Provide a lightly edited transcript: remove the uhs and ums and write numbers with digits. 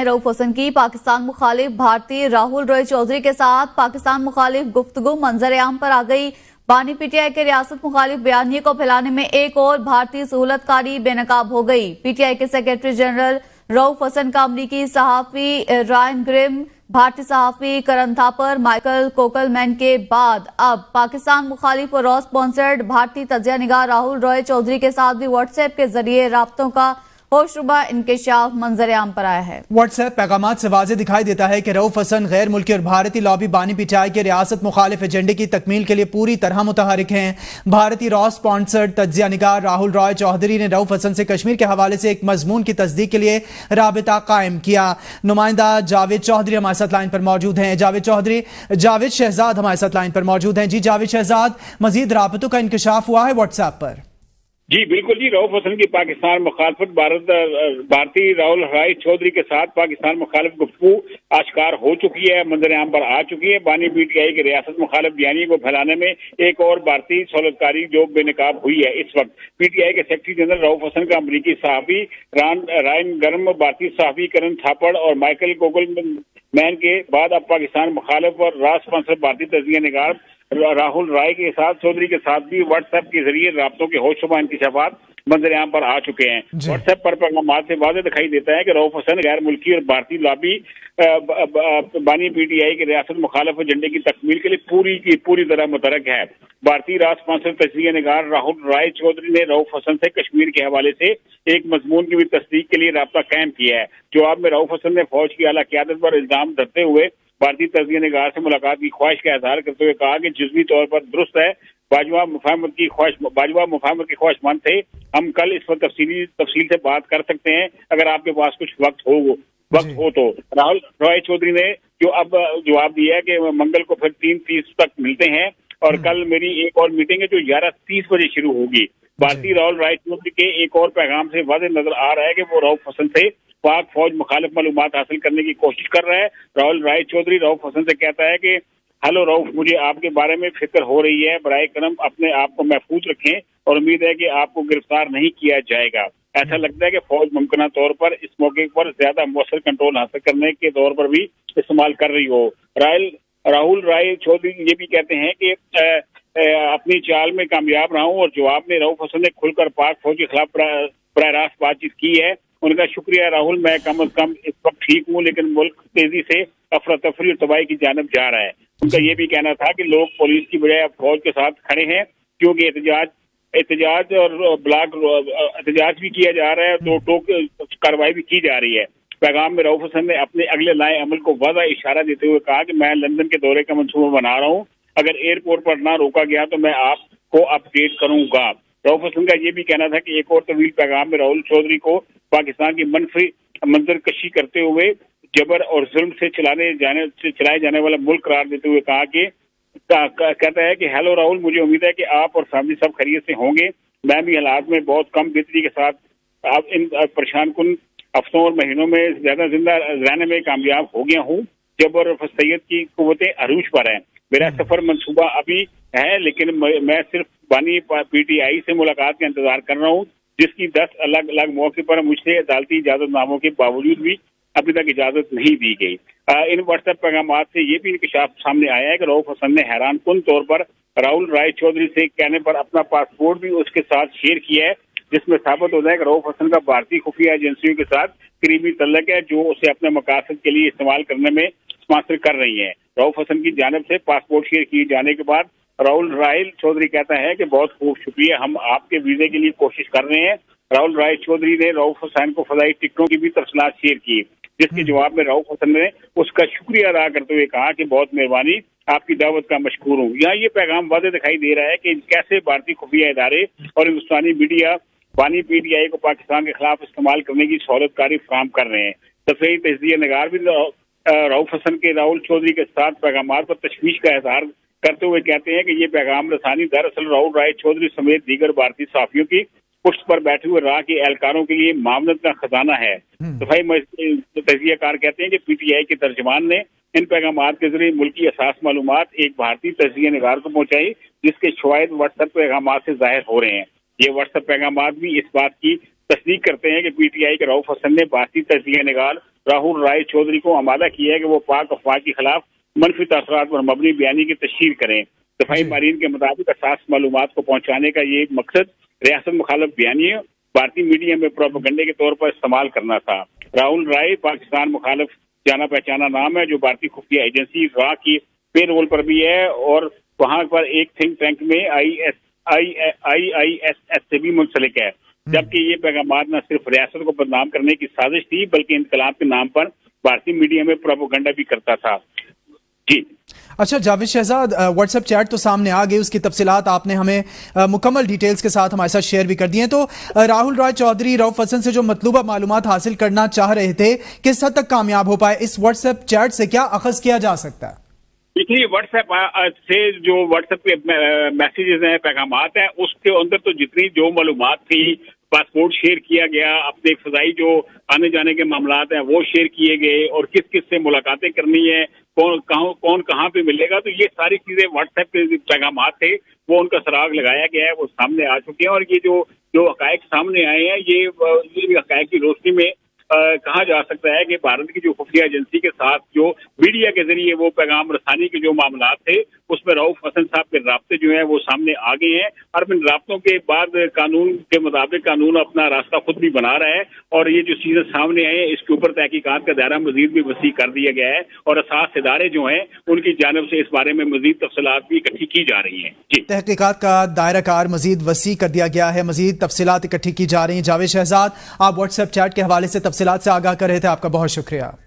रऊफ हसन की पाकिस्तान मुखालिफ भारतीय राहुल रॉय चौधरी के साथ पाकिस्तान मुखालिफ गुफ्तगू मंजर आम पर आ गई। बानी पीटीआई के रियासत मुखालिफ बयानिए को फैलाने में एक और भारतीय सहूलतकारी बेनकाब हो गई। पीटीआई के सेक्रेटरी जनरल रऊफ हसन का अमरीकी सहाफी रायन ग्रिम, भारतीय सहाफी करण थापर, माइकल कोकलमैन के बाद अब पाकिस्तान मुखालिफ और रॉ स्पॉन्सर्ड भारतीय तजिया निगार राहुल रॉय चौधरी के साथ भी व्हाट्सएप के जरिए राब्तों का होशरुबा इंकशाफ मंजर आम पर आया है। व्हाट्सएप पैगामात से वाज़ेह दिखाई देता है कि रऊफ हसन गैर मुल्की और भारतीय लॉबी बानी पीटीआई के रियासत मुखालिफ एजेंडे की तकमील के लिए पूरी तरह मुतहरिक हैं। भारतीय रॉ स्पॉन्सर्ड तजिया निगार राहुल रॉय चौधरी ने रऊफ हसन से कश्मीर के हवाले से एक मजमून की तस्दीक के लिए राबिता कायम किया। नुमाइंदा जावेद चौधरी हमारे साथ लाइन पर मौजूद हैं। जावेद शहजाद हमारे साथ लाइन पर मौजूद हैं। जी जावेद शहजाद, मजीद राबतों का इंकशाफ हुआ है व्हाट्सएप पर? जी बिल्कुल जी, रऊफ हसन की पाकिस्तान मुखालफत भारतीय राहुल रॉय चौधरी के साथ पाकिस्तान मुखालिफ गुफ्तगू आश्कार हो चुकी है, मंजर आम पर आ चुकी है। बानी पीटीआई के रियासत मुखालिफ बयानी को फैलाने में एक और भारतीय सहूलतकारी जो बेनकाब हुई है। इस वक्त पीटीआई के सेक्रेटरी जनरल रऊफ हसन का अमरीकी सहाफी रायन गर्म, भारतीय सहाफी करण थापड़ और माइकल कोकलमैन के बाद अब पाकिस्तान मुखालिफ और रॉ स्पॉन्सर्ड भारतीय तजिया निगार राहुल रॉय के साथ चौधरी के साथ भी व्हाट्सएप के जरिए राब्तों के होशरुबा इंकशाफात मंजर आम पर आ चुके हैं। व्हाट्सएप पर पैगामात से वाज़ेह दिखाई देता है कि रऊफ हसन गैर मुल्की और भारतीय लॉबी बानी पीटीआई के रियासत मुखालिफ एजेंडे की तकमील के लिए पूरी तरह मुतरक है। भारतीय रॉ स्पॉन्सर्ड तजिया निगार राहुल रॉय चौधरी ने रऊफ हसन से कश्मीर के हवाले से एक मजमून की भी तस्दीक के लिए राब्ता कायम किया है। जवाब में रऊफ हसन ने फौज की आला क़यादत पर इल्जाम धरते हुए भारतीय तजिया निगार से मुलाकात की ख्वाहिश का इजहार करते हुए कहा कि जुज़वी तौर पर दुरुस्त है, बाजवा मुफाहमत की ख्वाहिशमंद थे। हम कल इस पर तफसील से बात कर सकते हैं अगर आपके पास कुछ वक्त हो तो। राहुल रॉय चौधरी ने जो अब जवाब दिया है कि मंगल को फिर 3:30 तक मिलते हैं और कल मेरी एक और मीटिंग है जो 11:30 बजे शुरू होगी। भारतीय राहुल रॉय चौधरी के एक और पैगाम से वाज़ेह नजर आ रहा है कि वो रऊफ हसन से पाक फौज मुखालिफ मालूमात हासिल करने की कोशिश कर रहा है। राहुल रॉय चौधरी रऊफ हसन से कहता है कि हेलो रऊफ, मुझे आपके बारे में फिक्र हो रही है, बराए करम अपने आप को महफूज रखें और उम्मीद है कि आपको गिरफ्तार नहीं किया जाएगा। ऐसा लगता है कि फौज मुमकिन तौर पर इस मौके पर ज्यादा मौसर कंट्रोल हासिल करने के तौर पर भी इस्तेमाल कर रही हो। राहुल रॉय चौधरी ये भी कहते हैं कि अपनी चाल में कामयाब रहा हूँ और जवाब में रऊफ हसन ने खुलकर पाक फौज के खिलाफ बराह रास्त बातचीत की है। उनका शुक्रिया राहुल, मैं कम अज कम इस वक्त ठीक हूँ लेकिन मुल्क तेजी से अफरा तफरी और तबाही की जानब जा रहा है। उनका ये भी कहना था कि लोग पुलिस की बजाय अब फौज के साथ खड़े हैं क्योंकि एहतजाज और एहतजाज भी किया जा रहा है, दो टोक कार्रवाई भी की जा रही है। पैगाम में रऊफ हसन ने अपने अगले लाए अमल को वाज़ा इशारा देते हुए कहा कि मैं लंदन के दौरे का मंसूबा बना रहा हूँ, अगर एयरपोर्ट पर ना रोका गया तो मैं आपको अपडेट करूंगा। रऊफ हसन का ये भी कहना था कि एक और तवील पैगाम में राहुल चौधरी को पाकिस्तान की मनफी मंजर कशी करते हुए जबर और जुल्म से चलाए जाने वाला मुल्क करार देते हुए कहा कि कहता है कि हेलो राहुल, मुझे उम्मीद है कि आप और फैमिली सब खैरियत से होंगे। मैं भी हालात में बहुत कम बेहतरी के साथ आप इन परेशान कुन हफ्तों और महीनों में ज्यादा जिंदा रहने में कामयाब हो गया हूँ। जबर और फसैयत की कुव्वतें अरूज पर हैं। मेरा सफर मंसूबा अभी है लेकिन मैं सिर्फ बानी पीटीआई से मुलाकात का इंतजार कर रहा हूँ, जिसकी 10 अलग अलग मौके पर मुझसे अदालती इजाजतनामों के बावजूद भी अभी तक इजाजत नहीं दी गई। इन व्हाट्सएप पैगामात से ये भी इंकशाफ सामने आया है कि रऊफ हसन ने हैरान कुन तौर पर राहुल रॉय चौधरी से कहने पर अपना पासपोर्ट भी उसके साथ शेयर किया है, जिसमें साबित होता है कि रऊफ हसन का भारतीय खुफिया एजेंसियों के साथ करीबी तल्लक है जो उसे अपने मकासद के लिए इस्तेमाल करने में स्पॉन्सर कर रही है। रऊफ हसन की जानिब से पासपोर्ट शेयर किए जाने के बाद राहुल रॉय चौधरी कहता है कि बहुत खूब शुक्रिया, हम आपके वीजे के लिए कोशिश कर रहे हैं। राहुल रॉय चौधरी ने रऊफ हसन को फजाई टिकटों की भी तफसीलात शेयर की, जिसके जवाब में रऊफ हसन ने उसका शुक्रिया अदा करते हुए कहा कि बहुत मेहरबानी, आपकी दावत का मशकूर हूँ। यहाँ ये पैगाम वाज़ेह दिखाई दे रहा है कि कैसे भारतीय खुफिया इदारे और हिंदुस्तानी मीडिया बानी पीटीआई को पाकिस्तान के खिलाफ इस्तेमाल करने की सहूलतकारी फराहम कर रहे हैं। तफसीली तजिया निगार भी रऊफ हसन के राहुल चौधरी के साथ पैगामात पर तशवीश का इजहार करते हुए कहते हैं कि ये पैगाम रसानी दरअसल राहुल रॉय चौधरी समेत दीगर भारतीय सहाफियों की पुष्ट पर बैठे हुए राह के एहलकारों के लिए मामलत का खजाना है। तजियाकार कहते हैं कि पीटीआई के तर्जमान ने इन पैगामात के जरिए मुल्की असास मालूमात एक भारतीय तजिया निगार को पहुंचाई, जिसके शवाहिद व्हाट्सएप पैगामात से जाहिर हो रहे हैं। ये व्हाट्सएप पैगामात भी इस बात की तस्दीक करते हैं कि पीटीआई के रऊफ हसन ने भारतीय तजिया निगार राहुल राय चौधरी को आमादा किया है कि वो पाक अफवाह के खिलाफ मनफी तासरात पर मबनी बयानी की तशहीर करें। दफाई मारीन के मुताबिक असास मालूमात को पहुंचाने का ये मकसद रियासत मुखालिफ बयानी भारतीय मीडिया में प्रोपेगेंडे के तौर पर इस्तेमाल करना था। राहुल राय पाकिस्तान मुखालिफ जाना पहचाना नाम है जो भारतीय खुफिया एजेंसी रा की पे रोल पर भी है और वहां पर एक थिंक टैंक में IISS से भी मुंसलिक है। जबकि ये पैगामात न सिर्फ रियासत को बदनाम करने की साजिश थी बल्कि इनकलाब के नाम पर भारतीय मीडिया में प्रोपेगेंडा भी करता था। जी अच्छा जावेद शहजाद, व्हाट्सएप चैट तो सामने आ गई, उसकी तफसीलात आपने हमें मुकम्मल डिटेल्स के साथ हमारे साथ शेयर भी कर दी हैं। तो राहुल राय चौधरी रऊफ हसन से जो मतलूबा मालूमात हासिल करना चाह रहे थे, किस हद तक कामयाब हो पाए? इस व्हाट्सएप चैट से क्या अखज़ किया जा सकता है? देखिए, व्हाट्सएप से जो व्हाट्सएप के मैसेजेस हैं, पैगामात हैं, उसके अंदर तो जितनी जो मालूमात थी, पासपोर्ट शेयर किया गया, अपने फजाई जो आने जाने के मामलात हैं वो शेयर किए गए और किस किस से मुलाकातें करनी है, कौन कहाँ पे मिलेगा, तो ये सारी चीजें व्हाट्सएप के पैगामात थे वो उनका सराग लगाया गया है, वो सामने आ चुके हैं। और ये जो हकायक सामने आए हैं ये हकायक की रोशनी में कहा जा सकता है कि भारत की जो खुफिया एजेंसी के साथ जो मीडिया के जरिए वो पैगाम रसानी के जो मामलात थे उसमें रऊफ हसन साहब के रास्ते जो है वो सामने आ गए हैं और इन रास्तों के बाद कानून के मुताबिक कानून अपना रास्ता खुद भी बना रहा है और ये जो चीजें सामने आए हैं इसके ऊपर तहकीकात का दायरा मजीद भी वसी कर दिया गया है और असास इदारे जो हैं उनकी जानिब से इस बारे में मजीद तफसीलात भी इकट्ठी की जा रही हैं। जी, तहकीकात का दायरा कार मजीद वसी कर दिया गया है, मजीद तफसीलात इकट्ठी की जा रही हैं। जावेद शहजाद, आप व्हाट्सएप चैट के हवाले से तफसीलात से आगाह कर रहे थे, आपका बहुत शुक्रिया।